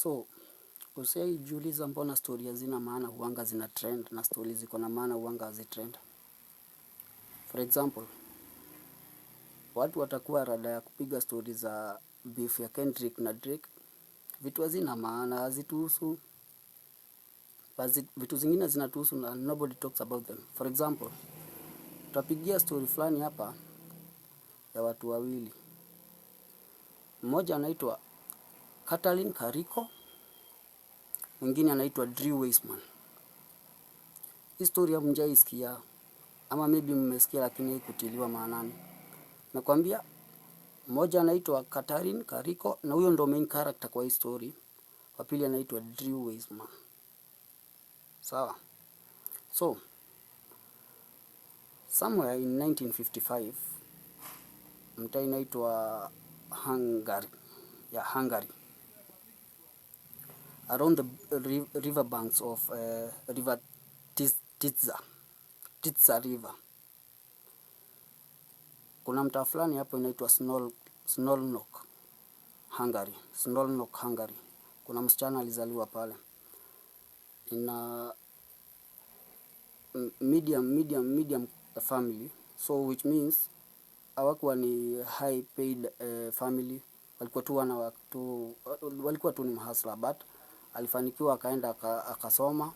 So, jiuliza mbona story hazina maana huanga zina trend na story ziko na maana huanga hazitrend. For example, watu watakuwa rada ya kupiga story za beef ya Kendrick na Drake. Vitu hazina maana, hazituhusu. Vitu zingine zinatuhusu na nobody talks about them. For example, tutapigia story fulani hapa ya watu wawili. Mmoja anaitwa Katalin Kariko, mwingine anaitwa Drew Weissman. Hii story hamjaisikia ama maybe mmesikia lakini haikutiliwa maanani. Nakwambia mmoja anaitwa Katalin Kariko na huyo ndo main character kwa hii story. Wa pili anaitwa Drew Weissman. Sawa. So, somewhere in 1955 mtaa inaitwa Hungary. Hungary. Around the river banks of river Tisa River. Kuna mtaa fulani hapo inaitwa Szolnok, Hungary. Szolnok, Hungary. Kuna msichana alizaliwa pale. Ina medium family. So which means hawakuwa ni high paid family. Walikuwa tu ni mhasla, but alifanikiwa akaenda akasoma.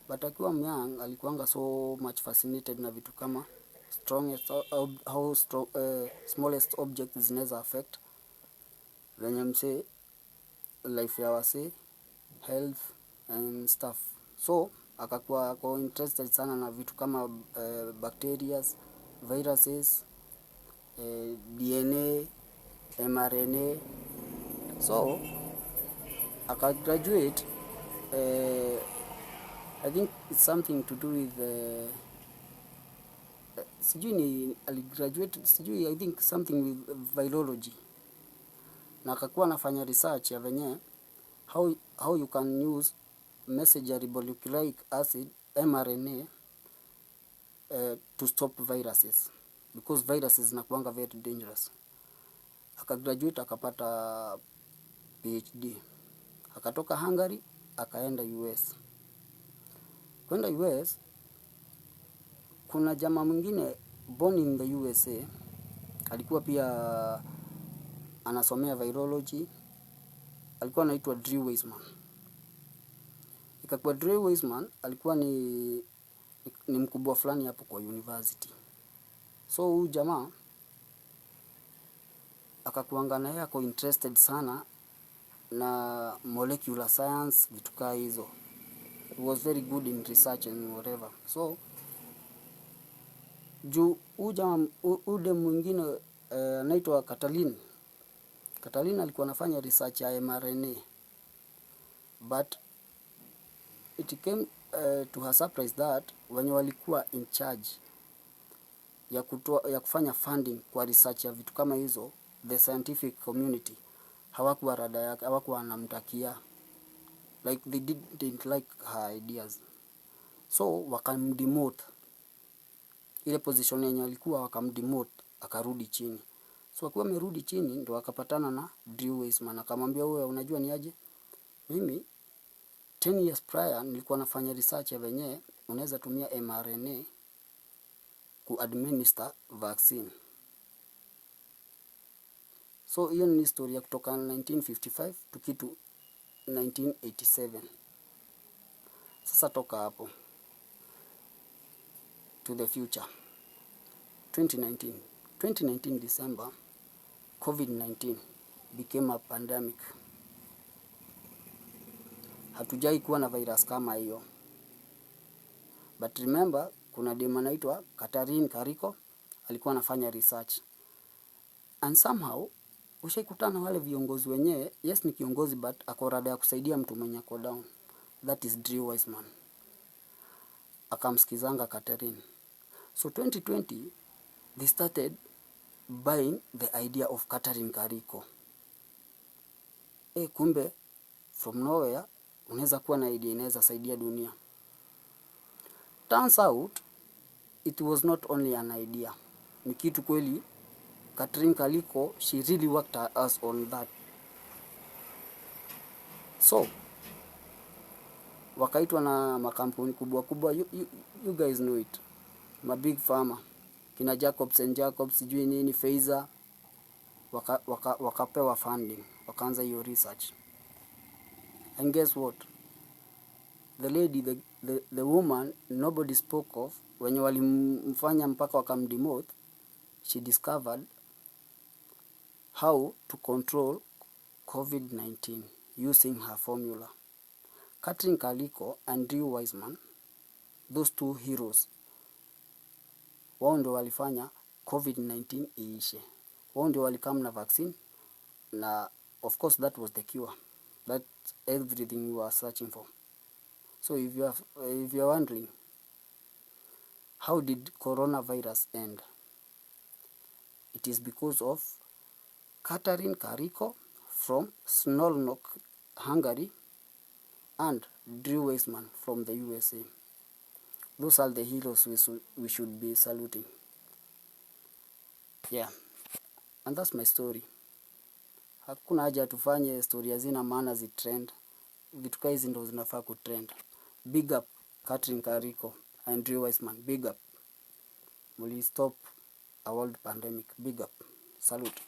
But akiwa young alikuwanga so much fascinated na vitu kama smallest objects zinaweza affect venye mse life ya wase, health and stuff. So akakuwa interested sana na vitu kama bacteria, viruses, DNA, mRNA. So akagraduate, I think it's something to do with sijui ni aligraduate, sijui, I think something with virology. Na akakuwa anafanya research ya venye how you can use messenger ribonucleic acid mRNA to stop viruses, because viruses zinakuanga very dangerous. Akagraduate akapata PhD. Akatoka Hungary akaenda US. Kwenda US kuna jamaa mwingine born in the USA, alikuwa pia anasomea virology, alikuwa anaitwa Drew Weissman. Ikakuwa Drew Weissman alikuwa ni mkubwa fulani hapo kwa university. So huyu jamaa akakuanga naye ako interested sana na molecular science, vitu kaa hizo. He was very good in research and whatever. So juu ude mwingine anaitwa Katalin. Katalin alikuwa anafanya research ya mRNA. But it came to her surprise that wenye walikuwa in charge ya kufanya funding kwa research ya vitu kama hizo, the scientific community, hawakuwa rada yake, hawakuwa wanamtakia. Like they didn't like her ideas. So wakamdemote. Ile position yenye alikuwa wakamdemote, akarudi chini. So akiwa amerudi chini ndo akapatana na Drew Weissman. Akamwambia wewe unajua ni aje? Mimi 10 years prior nilikuwa nafanya research ya venye unaweza tumia mRNA kuadminister vaccine. So hiyo ni story ya kutoka 1955 to kitu 1987. Sasa toka hapo to the future. 2019 December, COVID-19 became a pandemic. Hatujai kuwa na virus kama hiyo. But remember, kuna dema anaitwa Katalin Kariko, alikuwa anafanya research. And somehow, ushaikutana wale viongozi wenyewe, yes ni kiongozi but ako rada ya kusaidia mtu mwenye ako down. That is Drew Weissman. Akamsikizanga Katalin. So 2020, they started buying the idea of Katalin Kariko. Kumbe, from nowhere, unaweza kuwa na idea inaweza saidia dunia. Turns out, it was not only an idea. Ni kitu kweli, Katalin Kariko, she really worked us on that. So wakaitwa na makampuni kubwa kubwa, you guys know it, ma big pharma, kina Jacobs and Jacobs, sijui nini, Pfizer, wakapewa funding, wakaanza hiyo research. And guess what? The lady, the woman nobody spoke of, wenye walimfanya mpaka wakamdemote, she discovered how to control COVID-19 using her formula. Catherine Kaliko and Drew Weissman, those two heroes, wao ndio walifanya COVID-19 iishe. Wao ndio walikam na vaccine, na of course that was the cure. That's everything we were searching for. So if you are wondering, how did coronavirus end? It is because of Catherine Kaliko from Szolnok, Hungary, and Drew Weissman from the USA. Those are the heroes we should be saluting. Yeah, and that's my story. Hakuna haja tufanye story hazina maana zitrend. Vitu kama hizi ndo zinafaa kutrend. Big up Catherine Kaliko and Drew Weissman. Big up. Muli stop a world pandemic. Big up. Salute.